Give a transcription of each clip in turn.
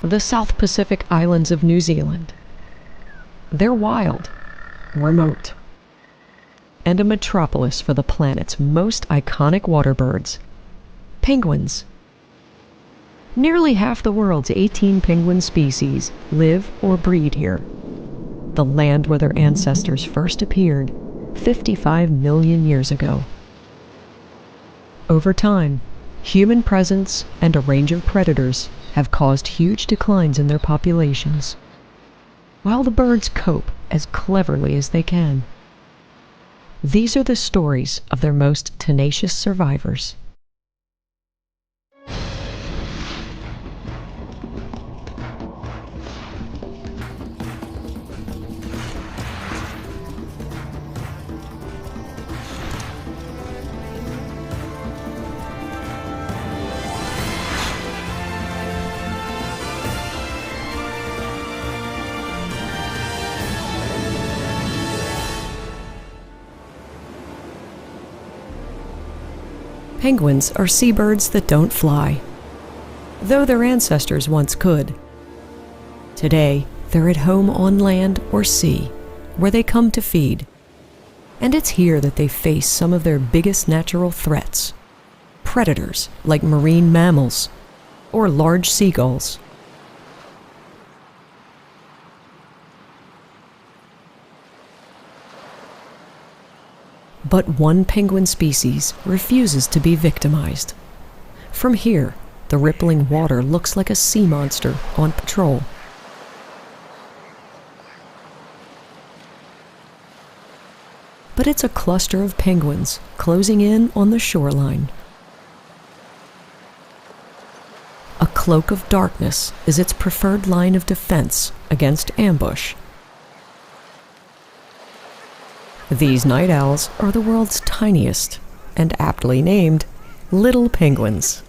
The South Pacific Islands of New Zealand. They're wild, remote, and a metropolis for the planet's most iconic water birds, penguins. Nearly half the world's 18 penguin species live or breed here, the land where their ancestors first appeared 55 million years ago. Over time, human presence and a range of predators have caused huge declines in their populations, while the birds cope as cleverly as they can. These are the stories of their most tenacious survivors. Penguins are seabirds that don't fly, though their ancestors once could. Today, they're at home on land or sea, where they come to feed. And it's here that they face some of their biggest natural threats: predators like marine mammals or large seagulls. But one penguin species refuses to be victimized. From here, the rippling water looks like a sea monster on patrol. But it's a cluster of penguins closing in on the shoreline. A cloak of darkness is its preferred line of defense against ambush. These night owls are the world's tiniest, and aptly named, little penguins.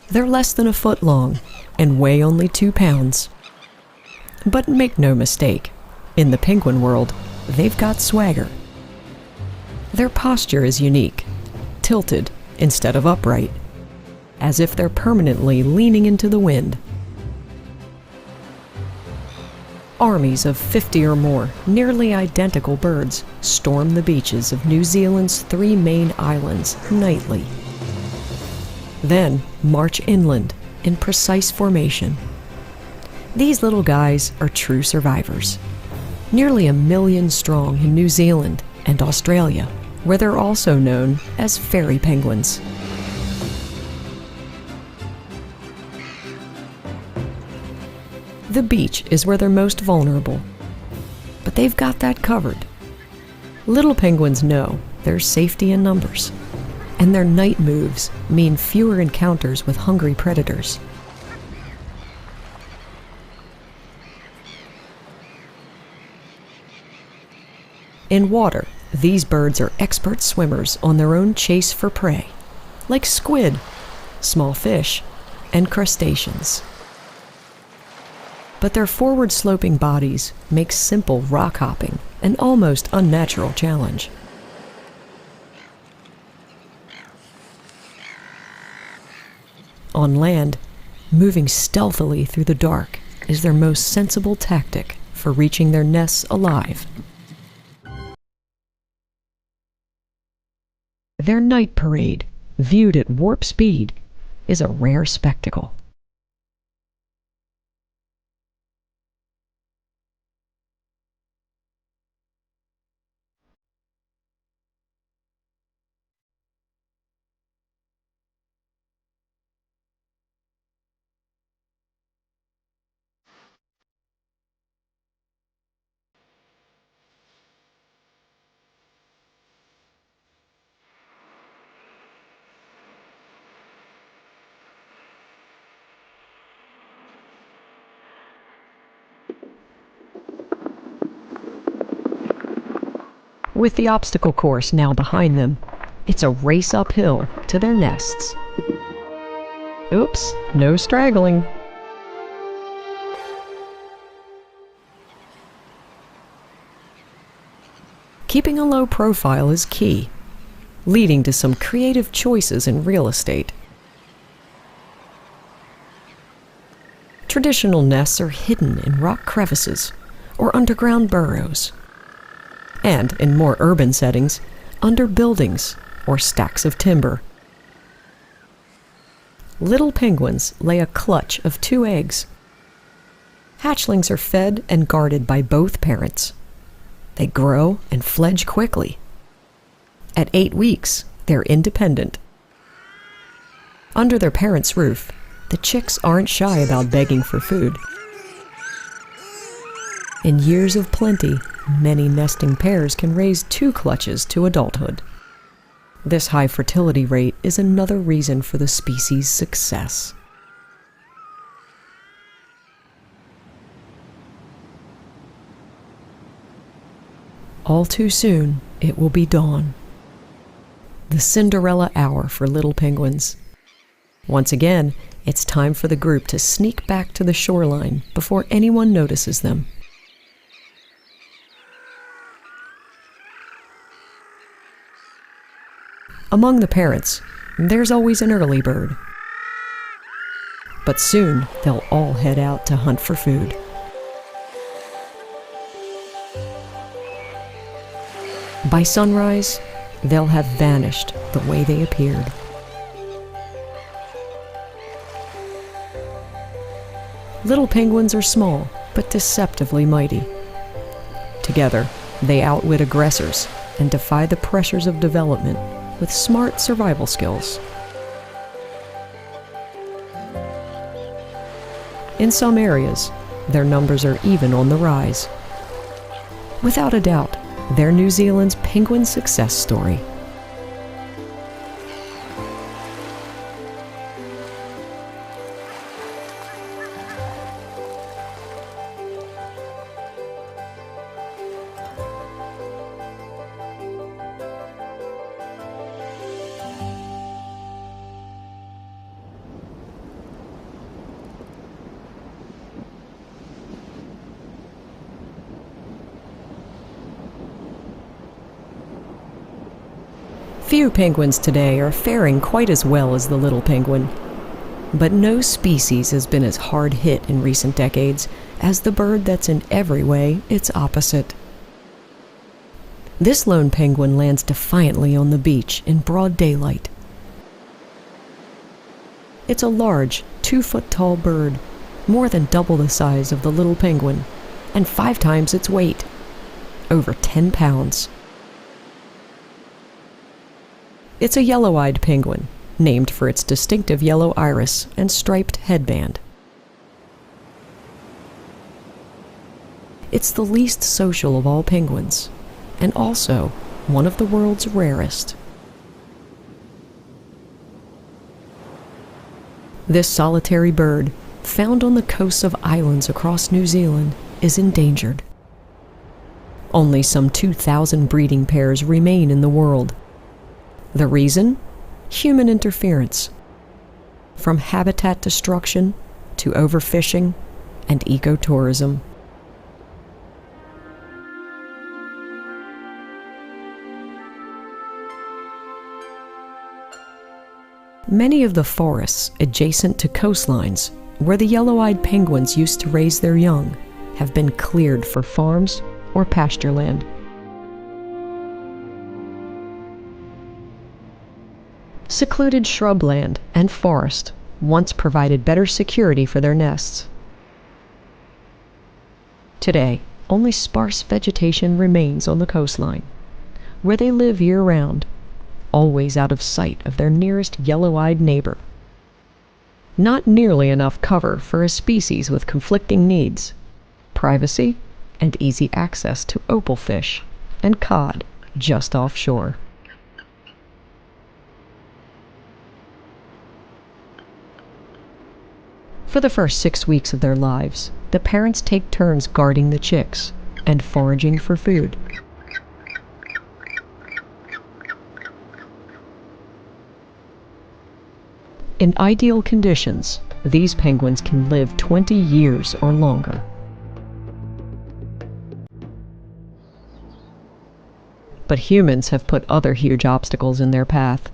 They're less than a foot long and weigh only 2 pounds. But make no mistake, in the penguin world, they've got swagger. Their posture is unique, tilted instead of upright, as if they're permanently leaning into the wind. Armies of 50 or more nearly identical birds storm the beaches of New Zealand's 3 main islands nightly. Then march inland in precise formation. These little guys are true survivors, nearly 1 million strong in New Zealand and Australia, where they're also known as fairy penguins. The beach is where they're most vulnerable, but they've got that covered. Little penguins know there's safety in numbers, and their night moves mean fewer encounters with hungry predators. In water, these birds are expert swimmers on their own chase for prey, like squid, small fish, and crustaceans. But their forward-sloping bodies make simple rock hopping an almost unnatural challenge. On land, moving stealthily through the dark is their most sensible tactic for reaching their nests alive. Their night parade, viewed at warp speed, is a rare spectacle. With the obstacle course now behind them, it's a race uphill to their nests. Oops, no straggling. Keeping a low profile is key, leading to some creative choices in real estate. Traditional nests are hidden in rock crevices or underground burrows, and in more urban settings, under buildings or stacks of timber. Little penguins lay a clutch of 2 eggs. Hatchlings are fed and guarded by both parents. They grow and fledge quickly. At 8 weeks, they're independent. Under their parents' roof, the chicks aren't shy about begging for food. In years of plenty, many nesting pairs can raise 2 clutches to adulthood. This high fertility rate is another reason for the species' success. All too soon, it will be dawn. The Cinderella hour for little penguins. Once again, it's time for the group to sneak back to the shoreline before anyone notices them. Among the parents, there's always an early bird. But soon, they'll all head out to hunt for food. By sunrise, they'll have vanished the way they appeared. Little penguins are small, but deceptively mighty. Together, they outwit aggressors and defy the pressures of development with smart survival skills. In some areas, their numbers are even on the rise. Without a doubt, they're New Zealand's penguin success story. Few penguins today are faring quite as well as the little penguin. But no species has been as hard hit in recent decades as the bird that's in every way its opposite. This lone penguin lands defiantly on the beach in broad daylight. It's a large, 2-foot-tall bird, more than double the size of the little penguin, and 5 times its weight, over 10 pounds. It's a yellow-eyed penguin, named for its distinctive yellow iris and striped headband. It's the least social of all penguins, and also one of the world's rarest. This solitary bird, found on the coasts of islands across New Zealand, is endangered. Only some 2,000 breeding pairs remain in the world. The reason? Human interference. From habitat destruction to overfishing and ecotourism. Many of the forests adjacent to coastlines, where the yellow-eyed penguins used to raise their young, have been cleared for farms or pasture land. Secluded shrubland and forest once provided better security for their nests. Today, only sparse vegetation remains on the coastline, where they live year-round, always out of sight of their nearest yellow-eyed neighbor. Not nearly enough cover for a species with conflicting needs: privacy and easy access to opal fish and cod just offshore. For the first 6 weeks of their lives, the parents take turns guarding the chicks and foraging for food. In ideal conditions, these penguins can live 20 years or longer. But humans have put other huge obstacles in their path.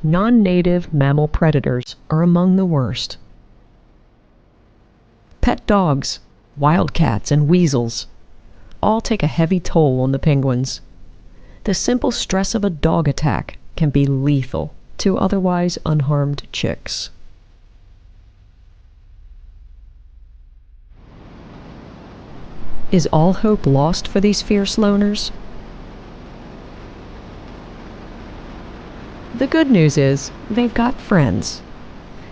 Non-native mammal predators are among the worst. Pet dogs, wildcats, and weasels all take a heavy toll on the penguins. The simple stress of a dog attack can be lethal to otherwise unharmed chicks. Is all hope lost for these fierce loners? The good news is they've got friends.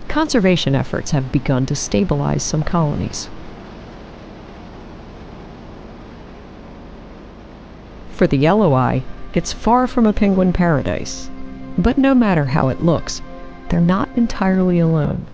Conservation efforts have begun to stabilize some colonies. For the yellow eye, it's far from a penguin paradise. But no matter how it looks, they're not entirely alone.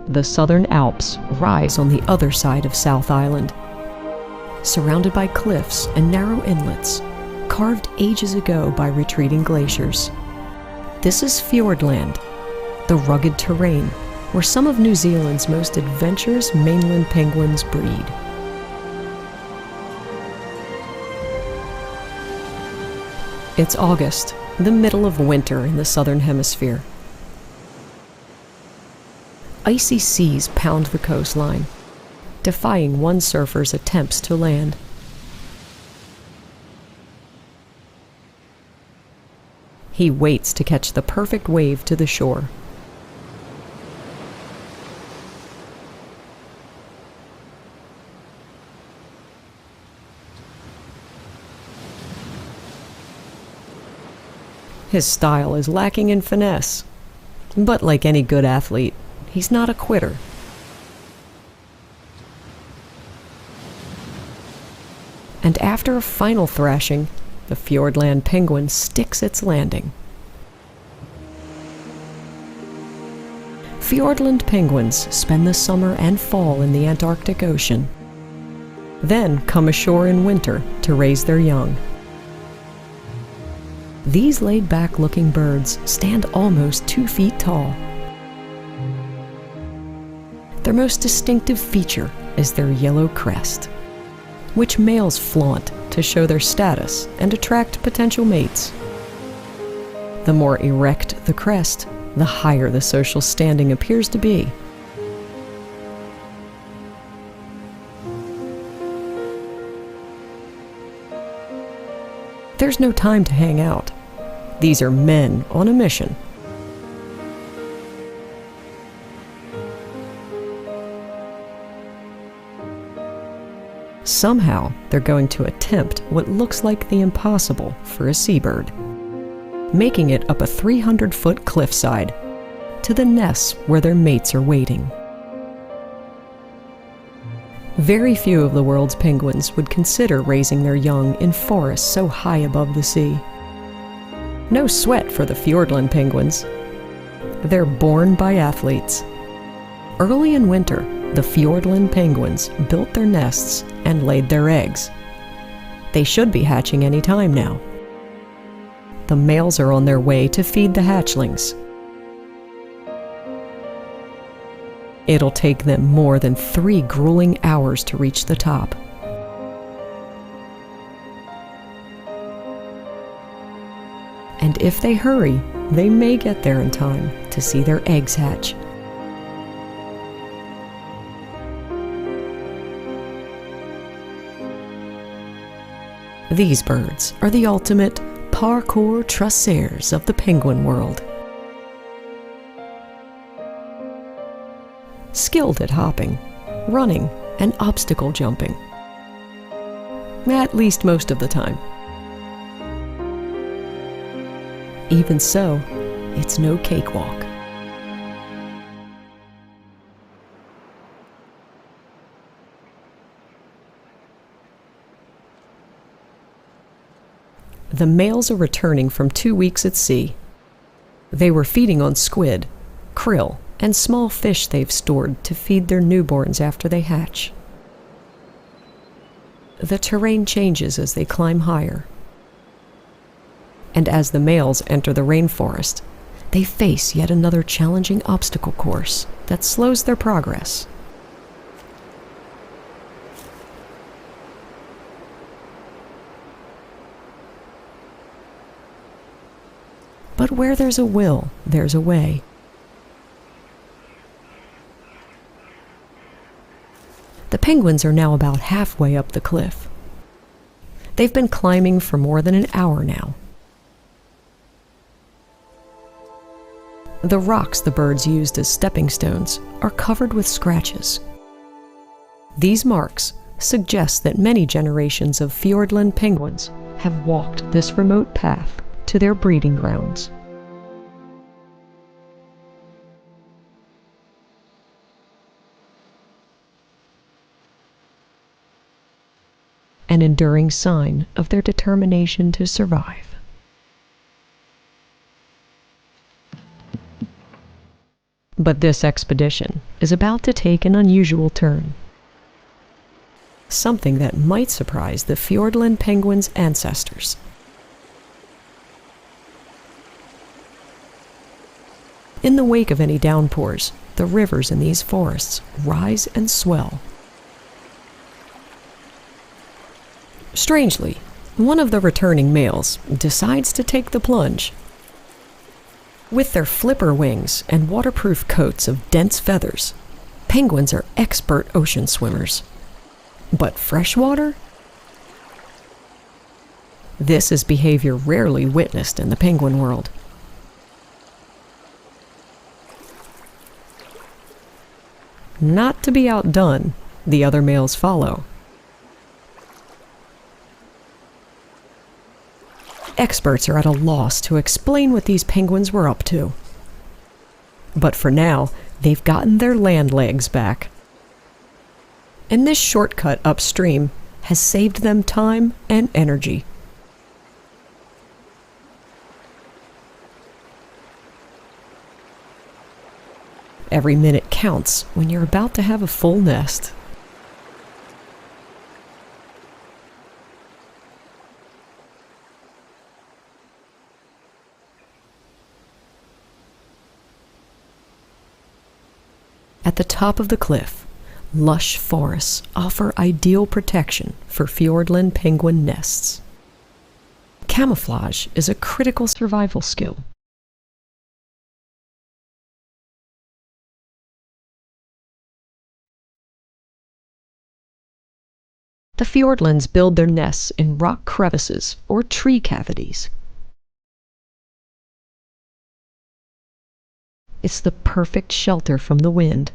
The Southern Alps rise on the other side of South Island, surrounded by cliffs and narrow inlets, carved ages ago by retreating glaciers. This is Fiordland, the rugged terrain where some of New Zealand's most adventurous mainland penguins breed. It's August, the middle of winter in the Southern Hemisphere. Icy seas pound the coastline, defying one surfer's attempts to land. He waits to catch the perfect wave to the shore. His style is lacking in finesse, but like any good athlete, he's not a quitter. And after a final thrashing, the Fiordland penguin sticks its landing. Fiordland penguins spend the summer and fall in the Antarctic Ocean, then come ashore in winter to raise their young. These laid-back looking birds stand almost 2 feet tall. Their most distinctive feature is their yellow crest, which males flaunt to show their status and attract potential mates. The more erect the crest, the higher the social standing appears to be. There's no time to hang out. These are men on a mission. Somehow, they're going to attempt what looks like the impossible for a seabird, making it up a 300-foot cliffside to the nests where their mates are waiting. Very few of the world's penguins would consider raising their young in forests so high above the sea. No sweat for the Fiordland penguins. They're born by athletes. Early in winter, the Fiordland penguins built their nests and laid their eggs. They should be hatching any time now. The males are on their way to feed the hatchlings. It'll take them more than 3 grueling hours to reach the top. And if they hurry, they may get there in time to see their eggs hatch. These birds are the ultimate parcours traceurs of the penguin world. Skilled at hopping, running, and obstacle jumping. At least most of the time. Even so, it's no cakewalk. The males are returning from 2 weeks at sea. They were feeding on squid, krill, and small fish they've stored to feed their newborns after they hatch. The terrain changes as they climb higher. And as the males enter the rainforest, they face yet another challenging obstacle course that slows their progress. But where there's a will, there's a way. The penguins are now about halfway up the cliff. They've been climbing for more than an hour now. The rocks the birds used as stepping stones are covered with scratches. These marks suggest that many generations of Fiordland penguins have walked this remote path to their breeding grounds. An enduring sign of their determination to survive. But this expedition is about to take an unusual turn. Something that might surprise the Fiordland penguins' ancestors. In the wake of any downpours, the rivers in these forests rise and swell. Strangely, one of the returning males decides to take the plunge. With their flipper wings and waterproof coats of dense feathers, penguins are expert ocean swimmers. But freshwater? This is behavior rarely witnessed in the penguin world. Not to be outdone, the other males follow. Experts are at a loss to explain what these penguins were up to. But for now, they've gotten their land legs back. And this shortcut upstream has saved them time and energy. Every minute counts when you're about to have a full nest. At the top of the cliff, lush forests offer ideal protection for Fiordland penguin nests. Camouflage is a critical survival skill. The Fiordlands build their nests in rock crevices or tree cavities. It's the perfect shelter from the wind,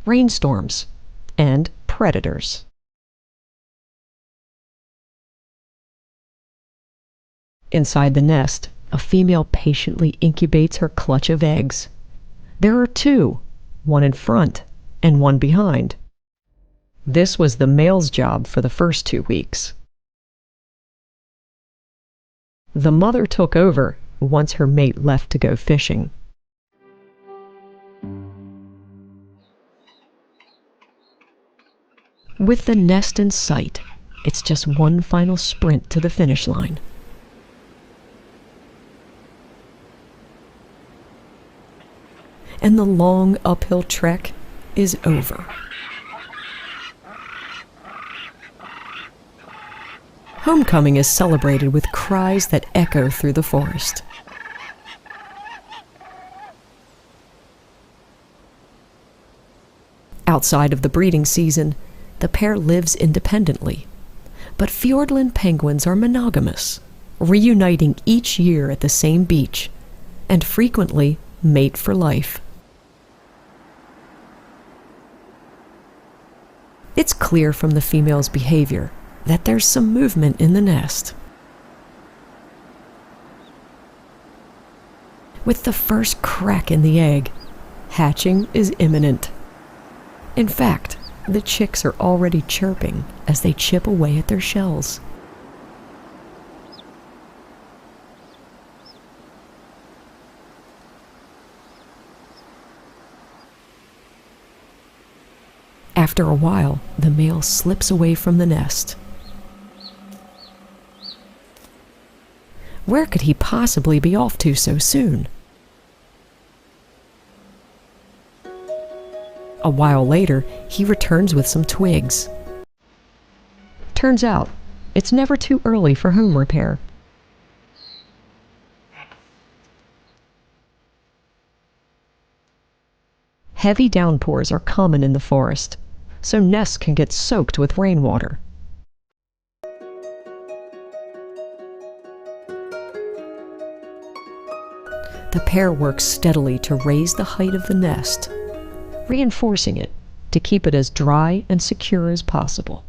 rainstorms, and predators. Inside the nest, a female patiently incubates her clutch of eggs. There are two, one in front and one behind. This was the male's job for the first 2 weeks. The mother took over once her mate left to go fishing. With the nest in sight, it's just one final sprint to the finish line. And the long uphill trek is over. Homecoming is celebrated with cries that echo through the forest. Outside of the breeding season, the pair lives independently. But Fiordland penguins are monogamous, reuniting each year at the same beach, and frequently mate for life. It's clear from the female's behavior that there's some movement in the nest. With the first crack in the egg, hatching is imminent. In fact, the chicks are already chirping as they chip away at their shells. After a while, the male slips away from the nest. Where could he possibly be off to so soon? A while later, he returns with some twigs. Turns out, it's never too early for home repair. Heavy downpours are common in the forest, so nests can get soaked with rainwater. The pair works steadily to raise the height of the nest, reinforcing it to keep it as dry and secure as possible.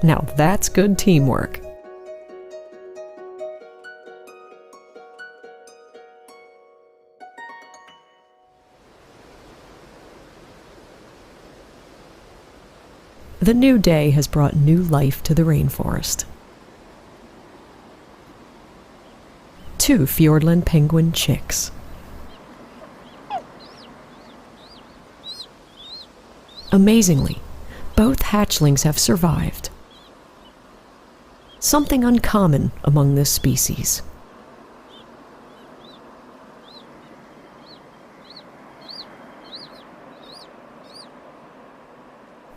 Now that's good teamwork. The new day has brought new life to the rainforest. 2 Fiordland penguin chicks. Amazingly, both hatchlings have survived. Something uncommon among this species.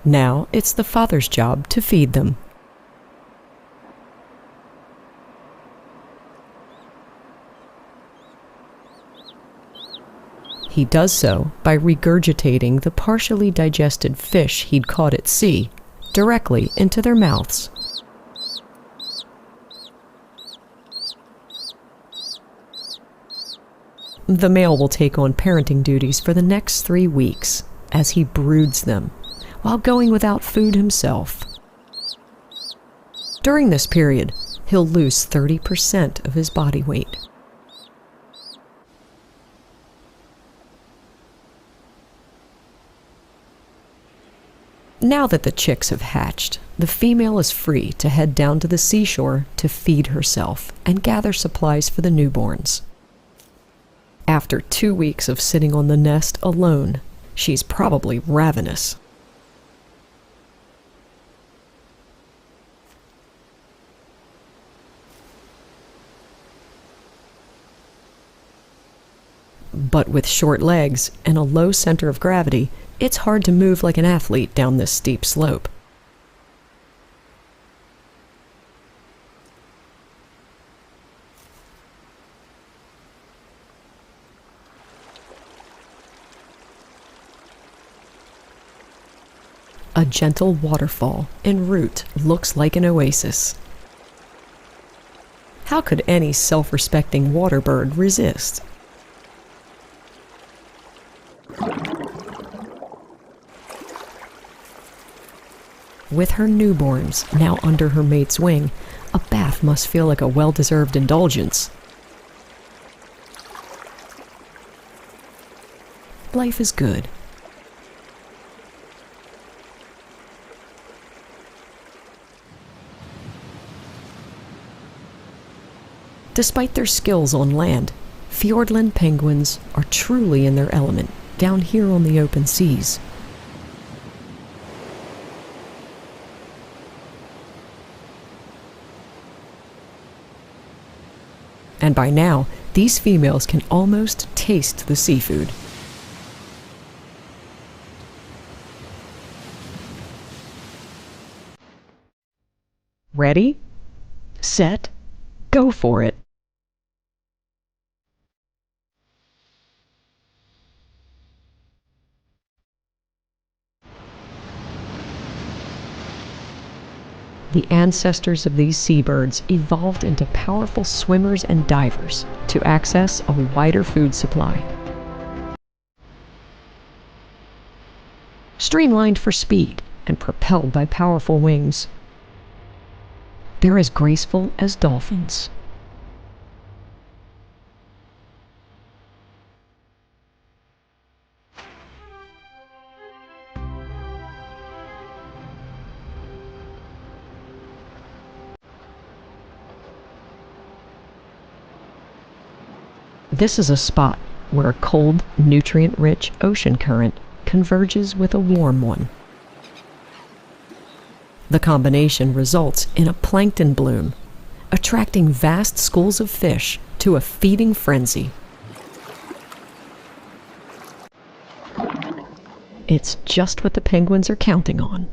Now it's the father's job to feed them. He does so by regurgitating the partially digested fish he'd caught at sea directly into their mouths. The male will take on parenting duties for the next 3 weeks as he broods them, while going without food himself. During this period, he'll lose 30% of his body weight. Now that the chicks have hatched, the female is free to head down to the seashore to feed herself and gather supplies for the newborns. After 2 weeks of sitting on the nest alone, she's probably ravenous. But with short legs and a low center of gravity, it's hard to move like an athlete down this steep slope. A gentle waterfall en route looks like an oasis. How could any self-respecting water bird resist? With her newborns now under her mate's wing, a bath must feel like a well-deserved indulgence. Life is good. Despite their skills on land, Fiordland penguins are truly in their element down here on the open seas. And by now, these females can almost taste the seafood. Ready, set, go for it. The ancestors of these seabirds evolved into powerful swimmers and divers to access a wider food supply. Streamlined for speed and propelled by powerful wings, they're as graceful as dolphins. This is a spot where a cold, nutrient-rich ocean current converges with a warm one. The combination results in a plankton bloom, attracting vast schools of fish to a feeding frenzy. It's just what the penguins are counting on.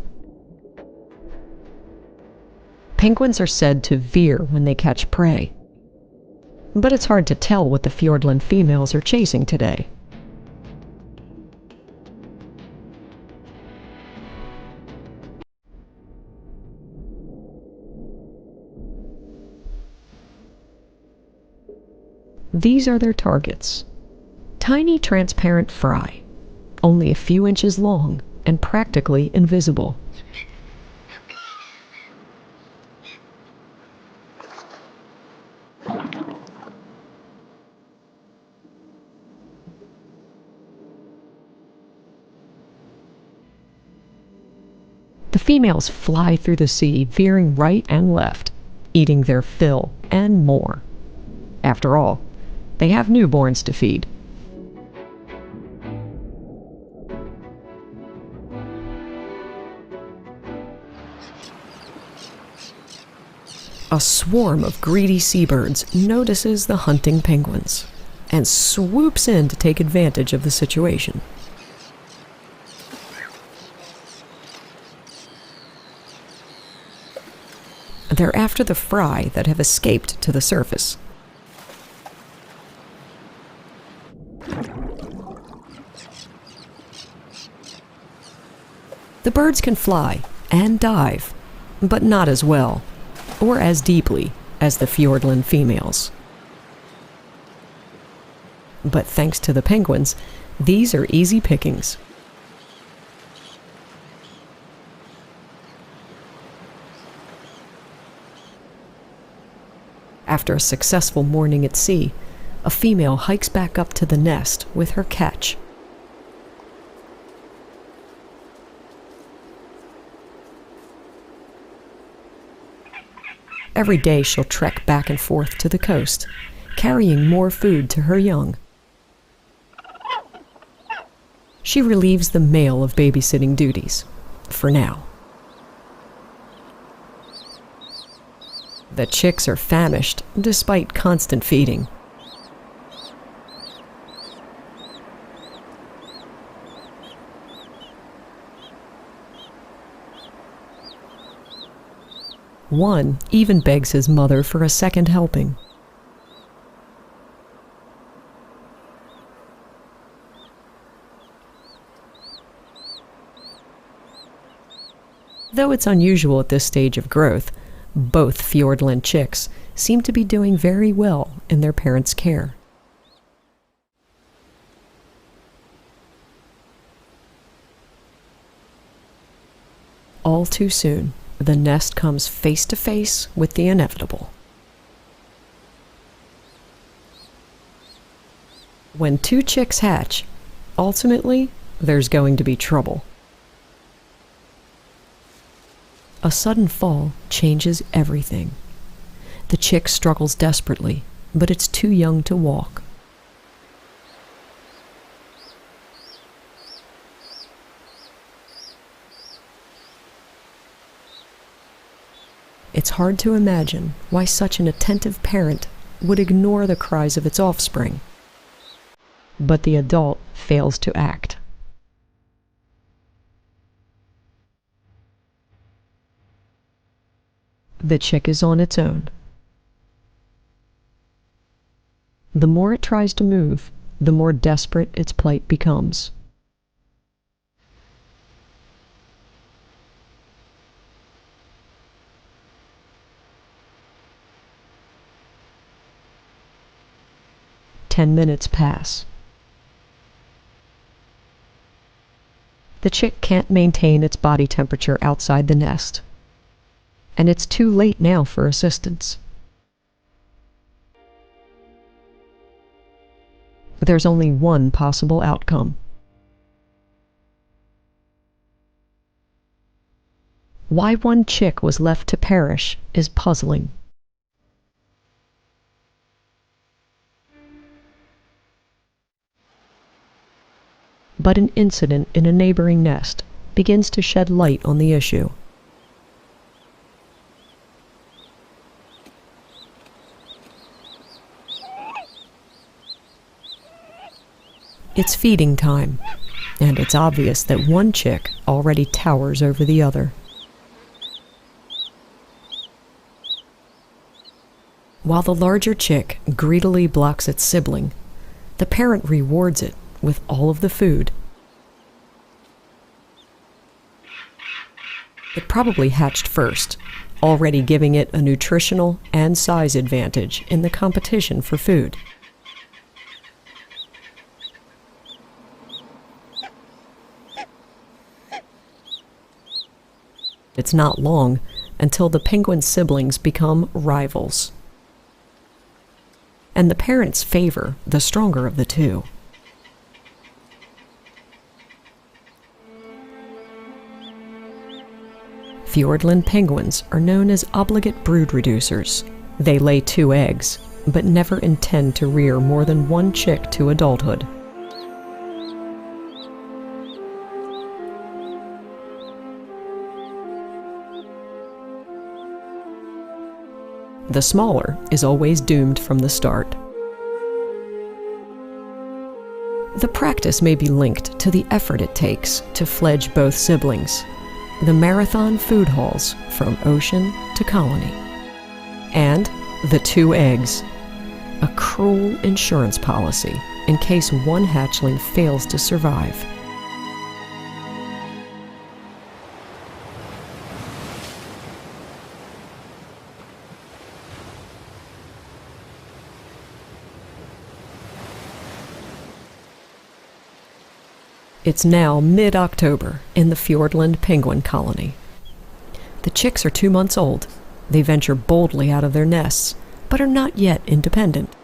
Penguins are said to veer when they catch prey, but it's hard to tell what the Fiordland females are chasing today. These are their targets. Tiny transparent fry, only a few inches long and practically invisible. The females fly through the sea, veering right and left, eating their fill and more. After all, they have newborns to feed. A swarm of greedy seabirds notices the hunting penguins and swoops in to take advantage of the situation. They're after the fry that have escaped to the surface. The birds can fly and dive, but not as well or as deeply as the Fiordland females. But thanks to the penguins, these are easy pickings. After a successful morning at sea, a female hikes back up to the nest with her catch. Every day she'll trek back and forth to the coast, carrying more food to her young. She relieves the male of babysitting duties, for now. The chicks are famished despite constant feeding. One even begs his mother for a second helping. Though it's unusual at this stage of growth, both Fiordland chicks seem to be doing very well in their parents' care. All too soon, the nest comes face to face with the inevitable. When two chicks hatch, ultimately, there's going to be trouble. A sudden fall changes everything. The chick struggles desperately, but it's too young to walk. It's hard to imagine why such an attentive parent would ignore the cries of its offspring. But the adult fails to act. The chick is on its own. The more it tries to move, the more desperate its plight becomes. "10 minutes pass. The chick can't maintain its body temperature outside the nest, and it's too late now for assistance. There's only one possible outcome. Why one chick was left to perish is puzzling. But an incident in a neighboring nest begins to shed light on the issue. It's feeding time, and it's obvious that one chick already towers over the other. While the larger chick greedily blocks its sibling, the parent rewards it with all of the food. It probably hatched first, already giving it a nutritional and size advantage in the competition for food. It's not long until the penguin siblings become rivals, and the parents favor the stronger of the two. Fiordland penguins are known as obligate brood reducers. They lay 2 eggs, but never intend to rear more than 1 chick to adulthood. The smaller is always doomed from the start. The practice may be linked to the effort it takes to fledge both siblings, the marathon food hauls from ocean to colony, and the 2 eggs, a cruel insurance policy in case one hatchling fails to survive. It's now mid-October in the Fiordland penguin colony. The chicks are 2 months old. They venture boldly out of their nests, but are not yet independent.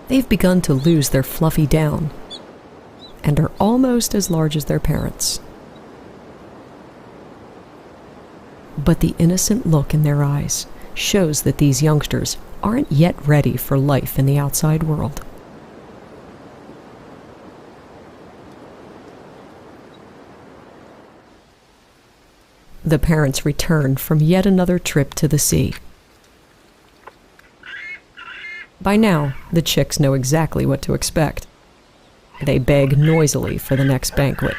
They've begun to lose their fluffy down and are almost as large as their parents. But the innocent look in their eyes shows that these youngsters aren't yet ready for life in the outside world. The parents return from yet another trip to the sea. By now, the chicks know exactly what to expect. They beg noisily for the next banquet.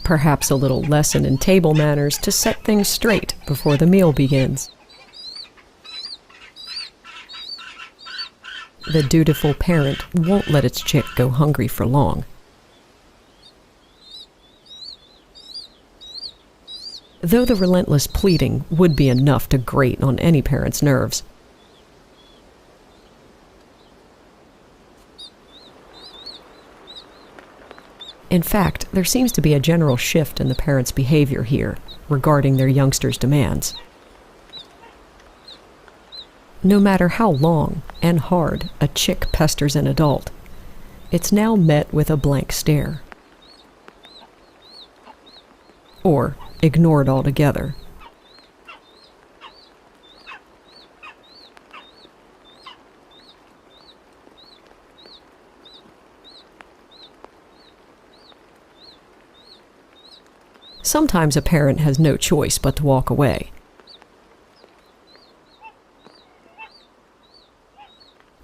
Perhaps a little lesson in table manners to set things straight before the meal begins. The dutiful parent won't let its chick go hungry for long. Though the relentless pleading would be enough to grate on any parent's nerves. In fact, there seems to be a general shift in the parents' behavior here regarding their youngsters' demands. No matter how long and hard a chick pesters an adult, it's now met with a blank stare. Or ignored altogether. Sometimes a parent has no choice but to walk away.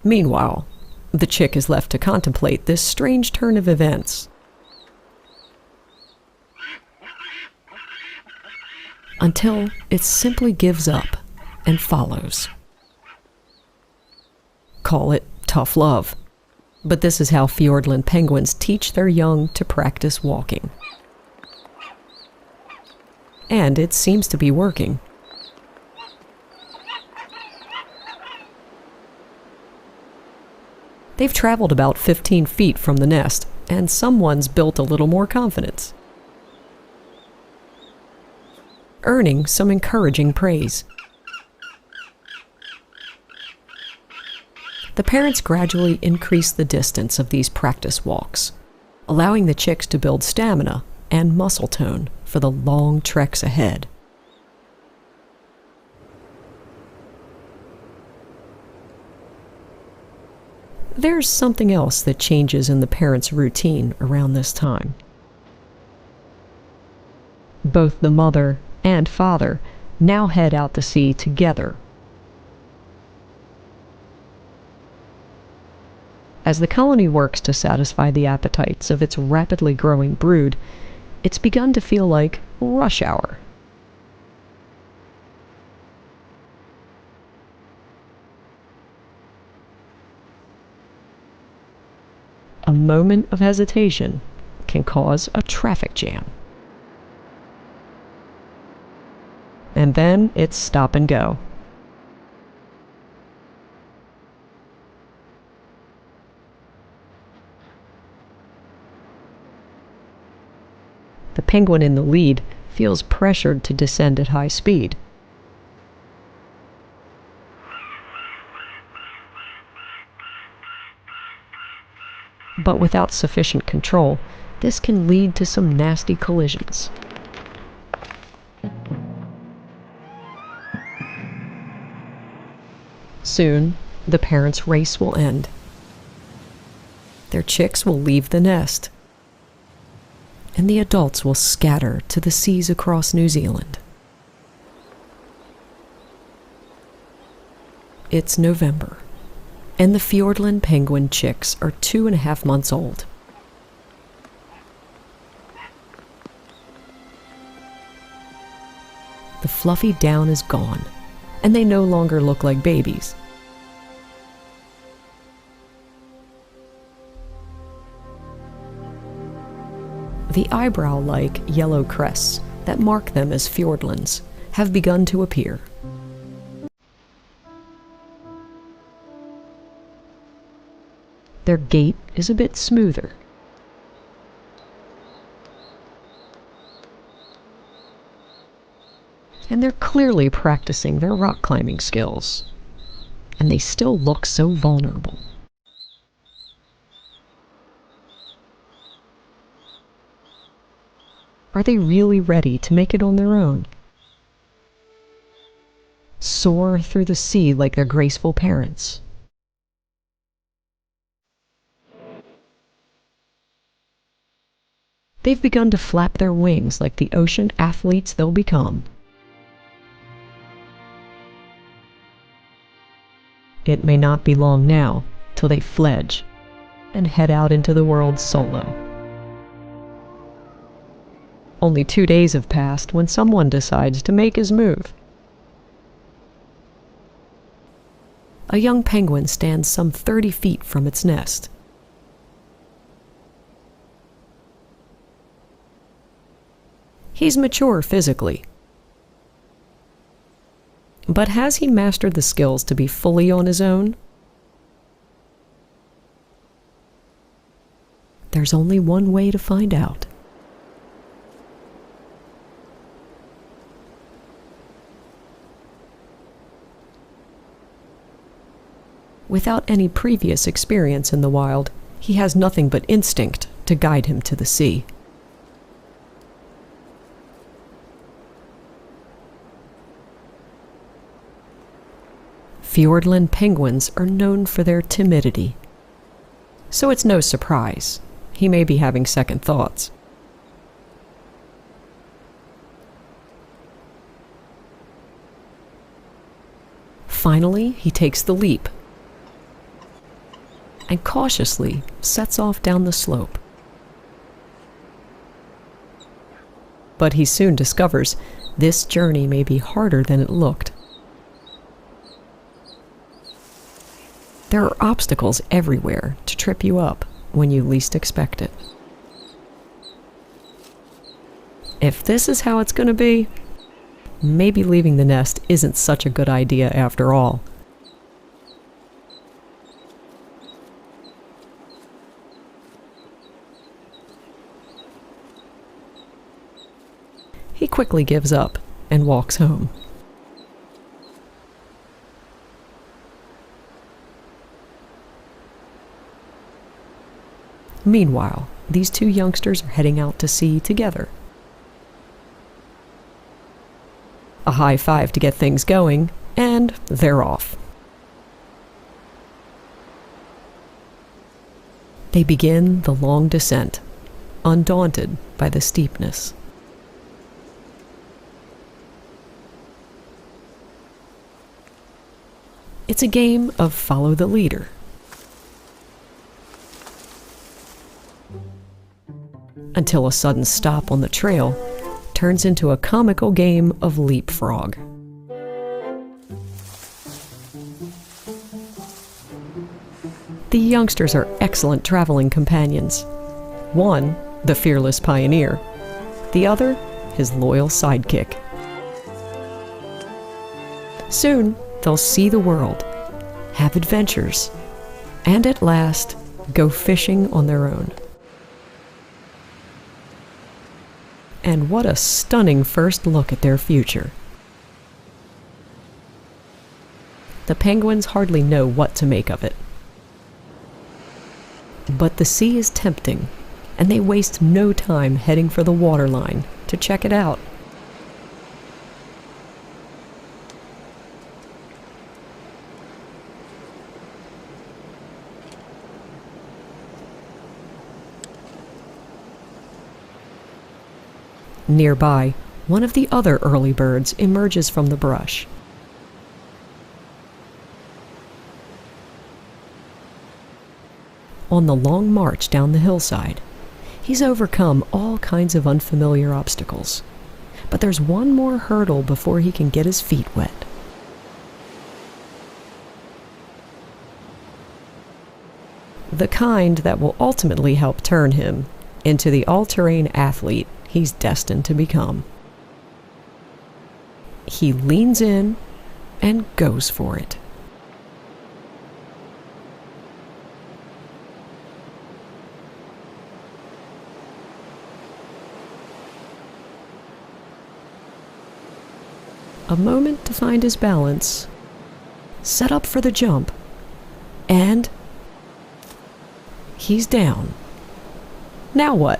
Meanwhile, the chick is left to contemplate this strange turn of events. Until it simply gives up and follows. Call it tough love, but this is how Fiordland penguins teach their young to practice walking. And it seems to be working. They've traveled about 15 feet from the nest, and someone's built a little more confidence, earning some encouraging praise. The parents gradually increase the distance of these practice walks, allowing the chicks to build stamina and muscle tone for the long treks ahead. There's something else that changes in the parents' routine around this time. Both the mother and father now head out to sea together. As the colony works to satisfy the appetites of its rapidly growing brood, it's begun to feel like rush hour. A moment of hesitation can cause a traffic jam. And then it's stop and go. The penguin in the lead feels pressured to descend at high speed. But without sufficient control, this can lead to some nasty collisions. Soon, the parents' race will end. Their chicks will leave the nest, and the adults will scatter to the seas across New Zealand. It's November, and the Fiordland penguin chicks are 2.5 months old. The fluffy down is gone, and they no longer look like babies. The eyebrow-like yellow crests that mark them as Fiordlands have begun to appear. Their gait is a bit smoother. And they're clearly practicing their rock climbing skills. And they still look so vulnerable. Are they really ready to make it on their own? Soar through the sea like their graceful parents? They've begun to flap their wings like the ocean athletes they'll become. It may not be long now till they fledge and head out into the world solo. Only 2 days have passed when someone decides to make his move. A young penguin stands some 30 feet from its nest. He's mature physically. But has he mastered the skills to be fully on his own? There's only one way to find out. Without any previous experience in the wild, he has nothing but instinct to guide him to the sea. Fiordland penguins are known for their timidity, so it's no surprise he may be having second thoughts. Finally, he takes the leap and cautiously sets off down the slope. But he soon discovers this journey may be harder than it looked. There are obstacles everywhere to trip you up when you least expect it. If this is how it's going to be, maybe leaving the nest isn't such a good idea after all. He quickly gives up and walks home. Meanwhile, these two youngsters are heading out to sea together. A high five to get things going, and they're off. They begin the long descent, undaunted by the steepness. It's a game of follow the leader. Until a sudden stop on the trail turns into a comical game of leapfrog. The youngsters are excellent traveling companions. One, the fearless pioneer. The other, his loyal sidekick. Soon, they'll see the world, have adventures, and at last, go fishing on their own. And what a stunning first look at their future. The penguins hardly know what to make of it. But the sea is tempting, and they waste no time heading for the waterline to check it out. Nearby, one of the other early birds emerges from the brush. On the long march down the hillside, he's overcome all kinds of unfamiliar obstacles. But there's one more hurdle before he can get his feet wet. The kind that will ultimately help turn him into the all-terrain athlete he's destined to become. He leans in and goes for it. A moment to find his balance, set up for the jump, and he's down. Now what?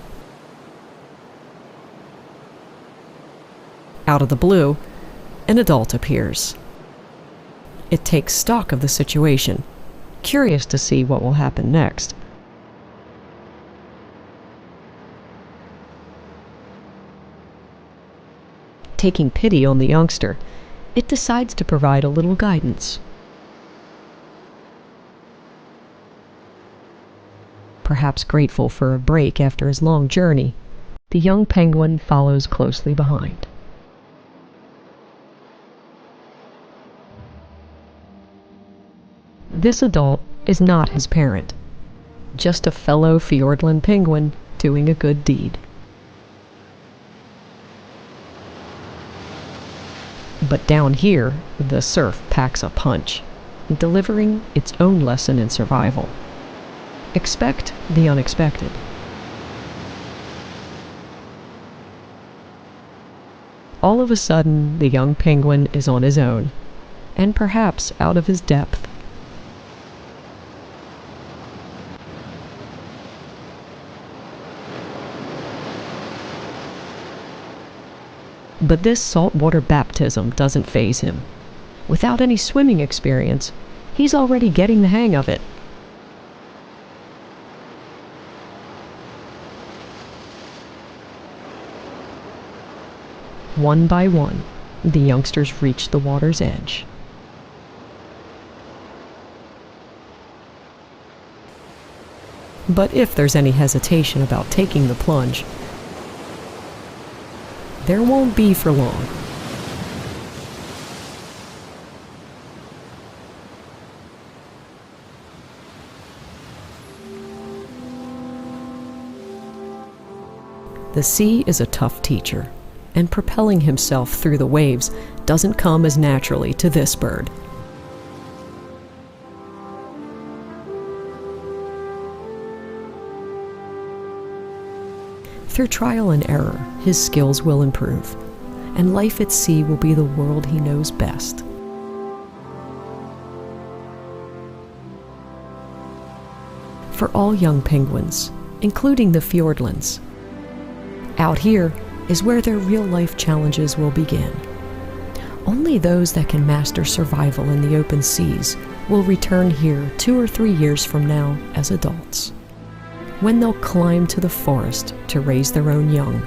Out of the blue, an adult appears. It takes stock of the situation, curious to see what will happen next. Taking pity on the youngster, it decides to provide a little guidance. Perhaps grateful for a break after his long journey, the young penguin follows closely behind. This adult is not his parent, just a fellow Fiordland penguin doing a good deed. But down here, the surf packs a punch, delivering its own lesson in survival. Expect the unexpected. All of a sudden, the young penguin is on his own, and perhaps out of his depth. But this saltwater baptism doesn't faze him. Without any swimming experience, he's already getting the hang of it. One by one, the youngsters reach the water's edge. But if there's any hesitation about taking the plunge, there won't be for long. The sea is a tough teacher, and propelling himself through the waves doesn't come as naturally to this bird. Through trial and error, his skills will improve, and life at sea will be the world he knows best. For all young penguins, including the Fiordlands, out here is where their real-life challenges will begin. Only those that can master survival in the open seas will return here 2 or 3 years from now as adults, when they'll climb to the forest to raise their own young.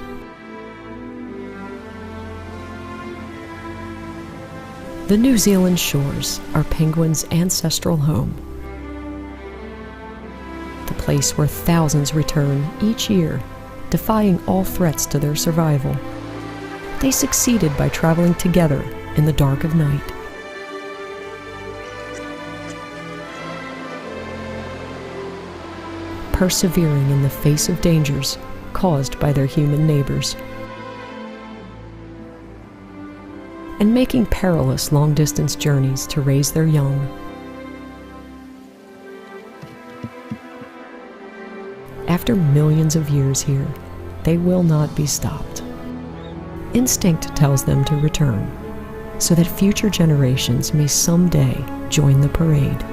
The New Zealand shores are penguins' ancestral home, the place where thousands return each year, defying all threats to their survival. They succeeded by traveling together in the dark of night. Persevering in the face of dangers caused by their human neighbors, and making perilous long-distance journeys to raise their young. After millions of years here, they will not be stopped. Instinct tells them to return, so that future generations may someday join the parade.